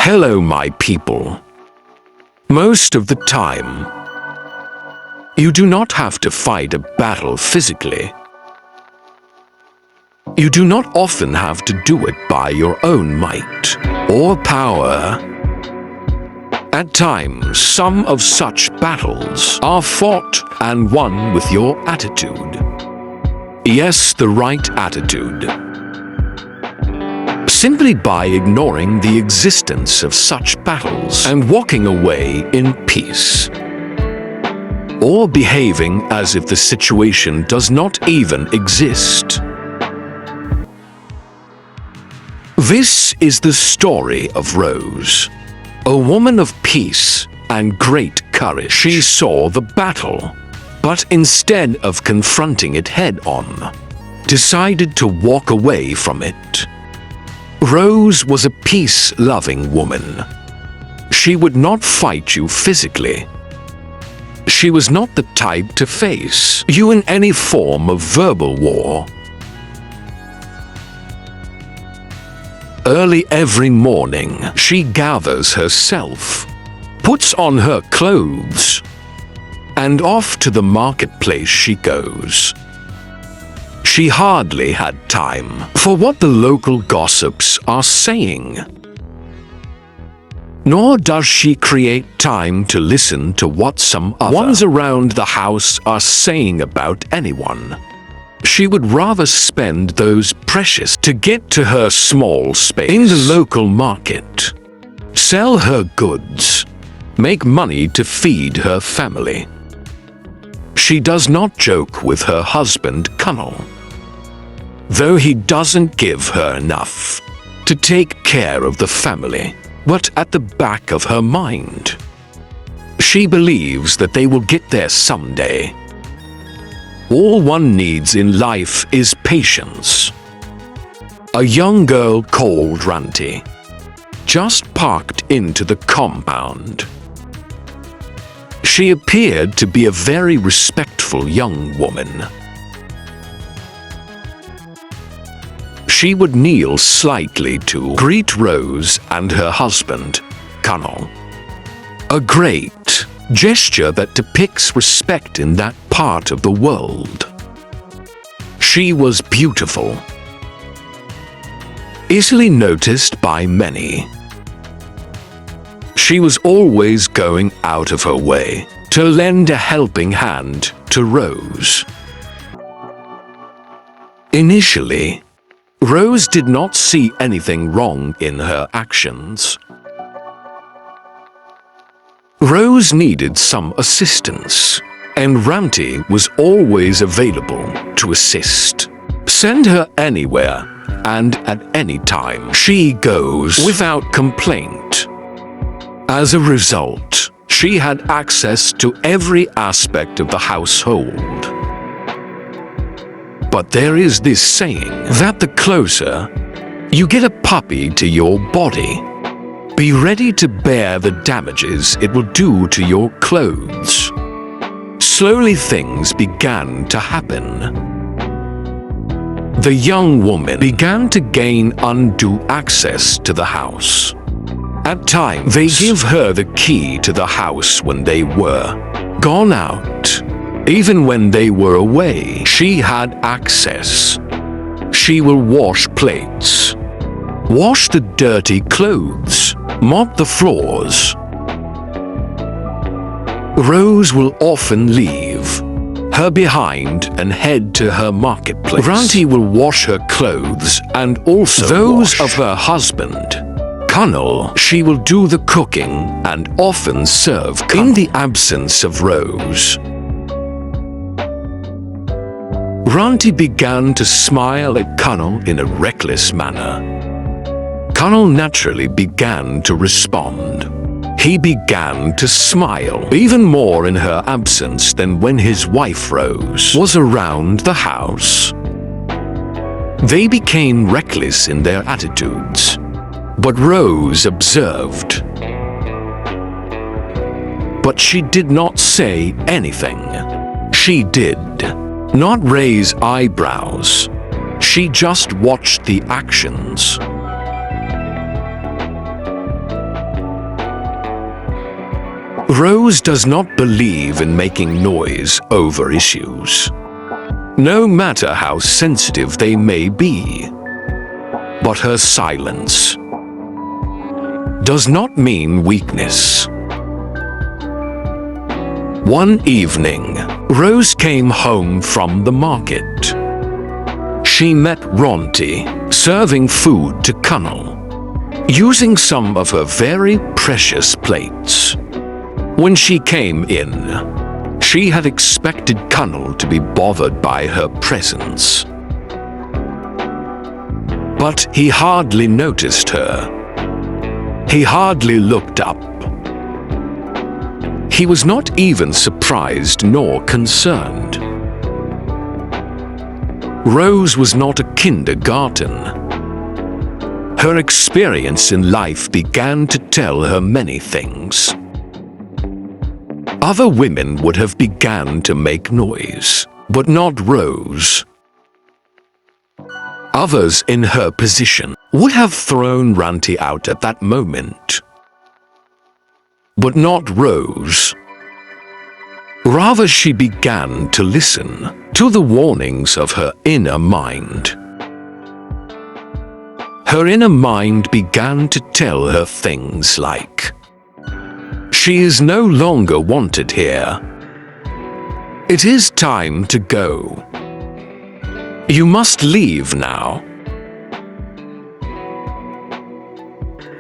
Hello, my people. Most of the time, you do not have to fight a battle physically. You do not often have to do it by your own might or power. At times, some of such battles are fought and won with your attitude. Yes, the right attitude. Simply by ignoring the existence of such battles and walking away in peace. Or behaving as if the situation does not even exist. This is the story of Rose, a woman of peace and great courage. She saw the battle, but instead of confronting it head-on, decided to walk away from it. Rose was a peace-loving woman. She would not fight you physically. She was not the type to face you in any form of verbal war. Early every morning, she gathers herself, puts on her clothes, and off to the marketplace she goes. She hardly had time for what the local gossips are saying. Nor does she create time to listen to what some other ones around the house are saying about anyone. She would rather spend those precious to get to her small space in the local market, sell her goods, make money to feed her family. She does not joke with her husband, Colonel, though he doesn't give her enough to take care of the family. But at the back of her mind, she believes that they will get there someday. All one needs in life is patience. A young girl called Ranti just parked into the compound. She appeared to be a very respectful young woman. She would kneel slightly to greet Rose and her husband, Colonel. A great gesture that depicts respect in that part of the world. She was beautiful, easily noticed by many. She was always going out of her way to lend a helping hand to Rose. Initially, Rose did not see anything wrong in her actions. Rose needed some assistance, and Ranti was always available to assist. Send her anywhere and at any time. She goes without complaint. As a result, she had access to every aspect of the household. But there is this saying that the closer you get a puppy to your body, be ready to bear the damages it will do to your clothes. Slowly things began to happen. The young woman began to gain undue access to the house. At times, they give her the key to the house when they were gone out. Even when they were away, she had access. She will wash plates, wash the dirty clothes, mop the floors. Rose will often leave her behind and head to her marketplace. Ranti will wash her clothes and also those of her husband. Colonel, she will do the cooking and often serve in the absence of Rose. Ranti began to smile at Colonel in a reckless manner. Colonel naturally began to respond. He began to smile even more in her absence than when his wife Rose was around the house. They became reckless in their attitudes, but Rose observed. But she did not say anything. She did not raise eyebrows. She just watched the actions. Rose does not believe in making noise over issues, no matter how sensitive they may be. But her silence does not mean weakness. One evening, Rose came home from the market. She met Ronti serving food to Cunnel, using some of her very precious plates. When she came in, she had expected Cunnel to be bothered by her presence. But he hardly noticed her. He hardly looked up. He was not even surprised nor concerned. Rose was not a kindergarten. Her experience in life began to tell her many things. Other women would have begun to make noise, but not Rose. Others in her position would have thrown Ranti out at that moment, but not Rose. Rather, she began to listen to the warnings of her inner mind. Her inner mind began to tell her things like, "She is no longer wanted here. It is time to go. You must leave now."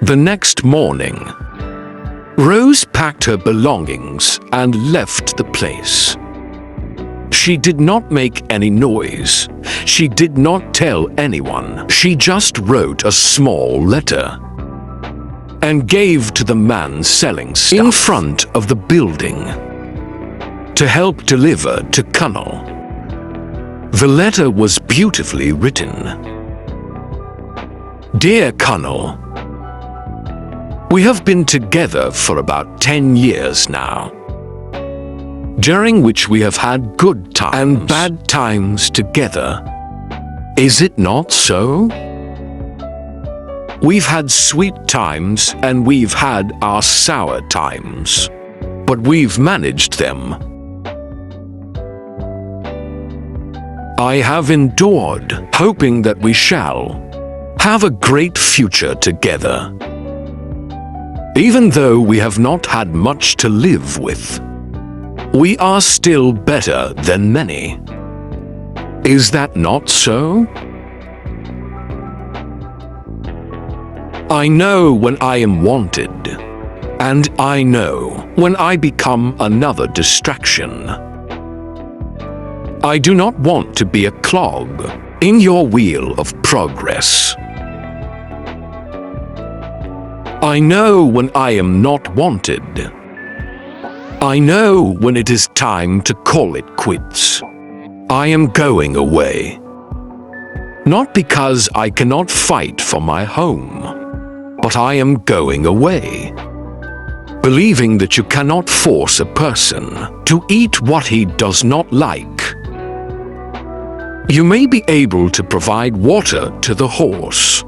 The next morning, Rose packed her belongings and left the place. She did not make any noise. She did not tell anyone. She just wrote a small letter and gave to the man selling stuff in front of the building to help deliver to Cunnel. The letter was beautifully written. "Dear Cunnel, we have been together for about 10 years now, during which we have had good times and bad times together. Is it not so? We've had sweet times and we've had our sour times, but we've managed them. I have endured, hoping that we shall have a great future together. Even though we have not had much to live with, we are still better than many. Is that not so? I know when I am wanted, and I know when I become another distraction. I do not want to be a clog in your wheel of progress. I know when I am not wanted. I know when it is time to call it quits. I am going away. Not because I cannot fight for my home, but I am going away. Believing that you cannot force a person to eat what he does not like. You may be able to provide water to the horse,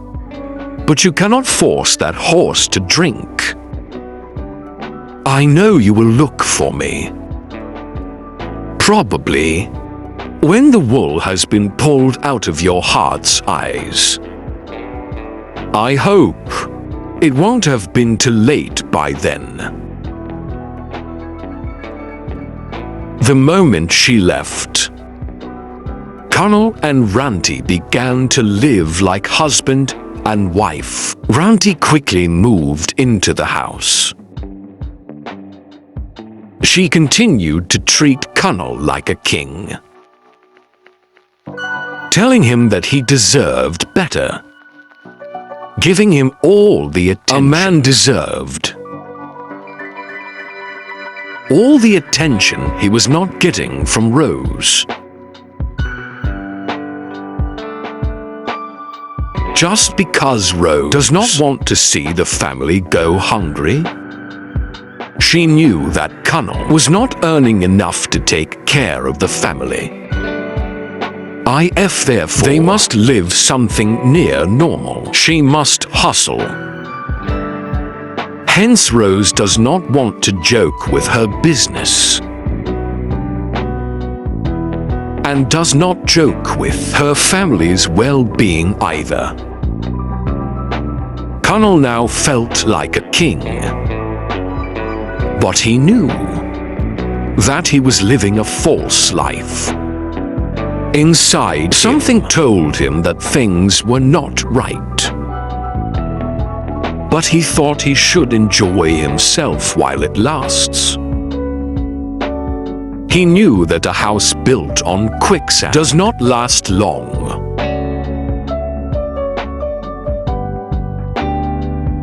but you cannot force that horse to drink. I know you will look for me. Probably when the wool has been pulled out of your heart's eyes. I hope it won't have been too late by then." The moment she left, Cunnel and Ranti began to live like husband and wife. Ranti quickly moved into the house. She continued to treat Cunnel like a king, telling him that he deserved better, giving him all the attention a man deserved. All the attention he was not getting from Rose. Just because Rose does not want to see the family go hungry, she knew that Cunnel was not earning enough to take care of the family. Therefore, they must live something near normal. She must hustle. Hence, Rose does not want to joke with her business and does not joke with her family's well-being either. Connell now felt like a king, but he knew that he was living a false life. Inside, something told him that things were not right. But he thought he should enjoy himself while it lasts. He knew that a house built on quicksand does not last long.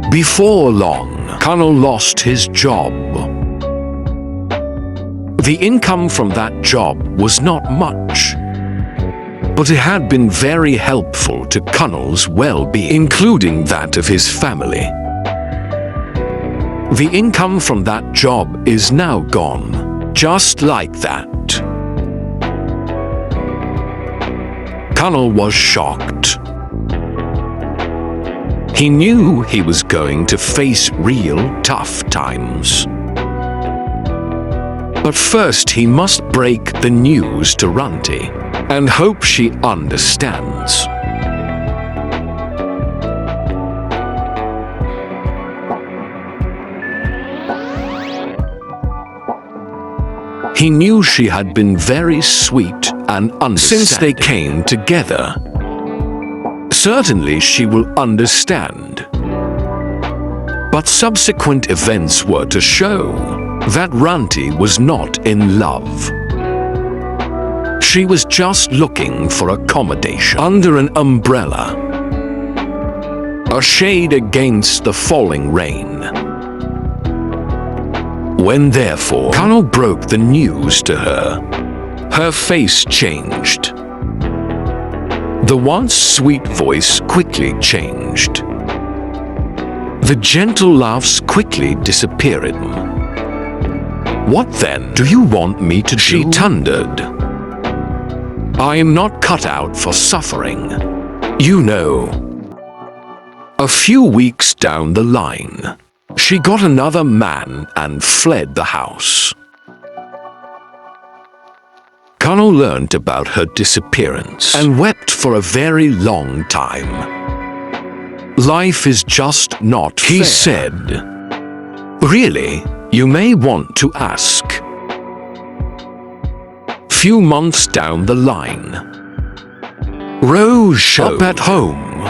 Before long, Connell lost his job. The income from that job was not much, but it had been very helpful to Connell's well-being, including that of his family. The income from that job is now gone, just like that. Connell was shocked. He knew he was going to face real tough times. But first he must break the news to Runty and hope she understands. He knew she had been very sweet and understanding since they came together. Certainly she will understand. But subsequent events were to show that Runty was not in love. She was just looking for accommodation under an umbrella, a shade against the falling rain. When therefore Connell broke the news to her face changed. The once sweet voice quickly changed. The gentle laughs quickly disappeared. "What then do you want me to do?" she thundered. "I am not cut out for suffering, you know." A few weeks down the line, she got another man and fled the house. Connell learned about her disappearance and wept for a very long time. "Life is just not fair," he said. "Really, you may want to ask." Few months down the line, Rose showed up at home.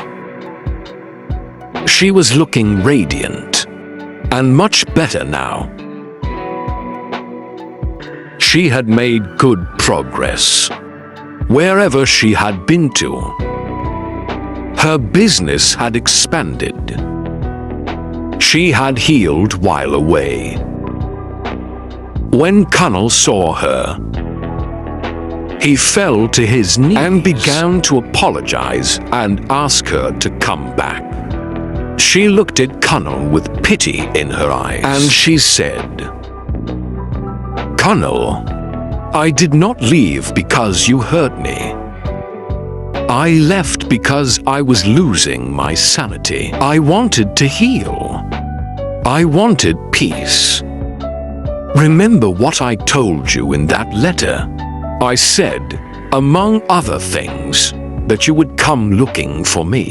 She was looking radiant and much better now. She had made good progress wherever she had been to. Her business had expanded. She had healed while away. When Connell saw her, he fell to his knees and began to apologize and ask her to come back. She looked at Connell with pity in her eyes, and she said, "Connell, I did not leave because you hurt me. I left because I was losing my sanity. I wanted to heal. I wanted peace. Remember what I told you in that letter? I said, among other things, that you would come looking for me.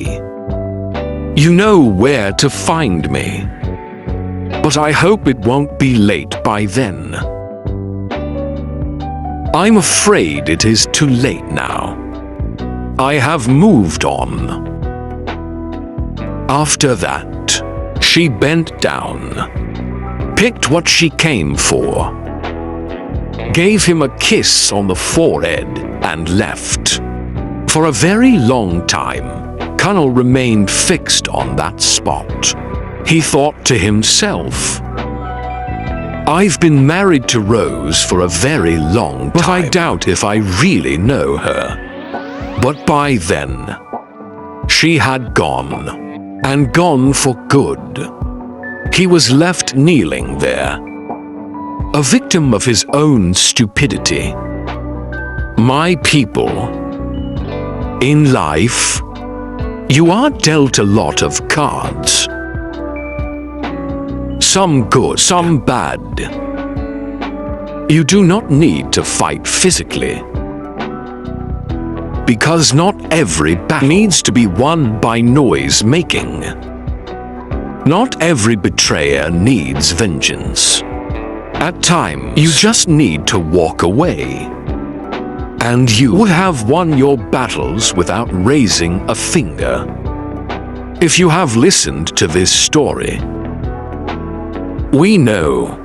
You know where to find me. But I hope it won't be late by then. I'm afraid it is too late now. I have moved on." After that, she bent down, picked what she came for, gave him a kiss on the forehead, and left. For a very long time, Connell remained fixed on that spot. He thought to himself, "I've been married to Rose for a very long time, but I doubt if I really know her." But by then, she had gone, and gone for good. He was left kneeling there, a victim of his own stupidity. My people, in life, you are dealt a lot of cards. some good, some bad. You do not need to fight physically, because not every battle needs to be won by noise making. Not every betrayer needs vengeance. At times, you just need to walk away. And you would have won your battles without raising a finger. If you have listened to this story, we know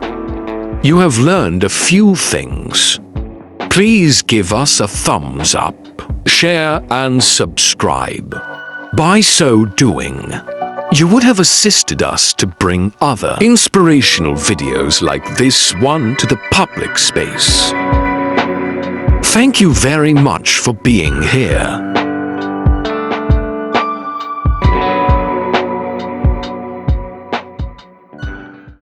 you have learned a few things. Please give us a thumbs up, share and subscribe. By so doing, you would have assisted us to bring other inspirational videos like this one to the public space. Thank you very much for being here.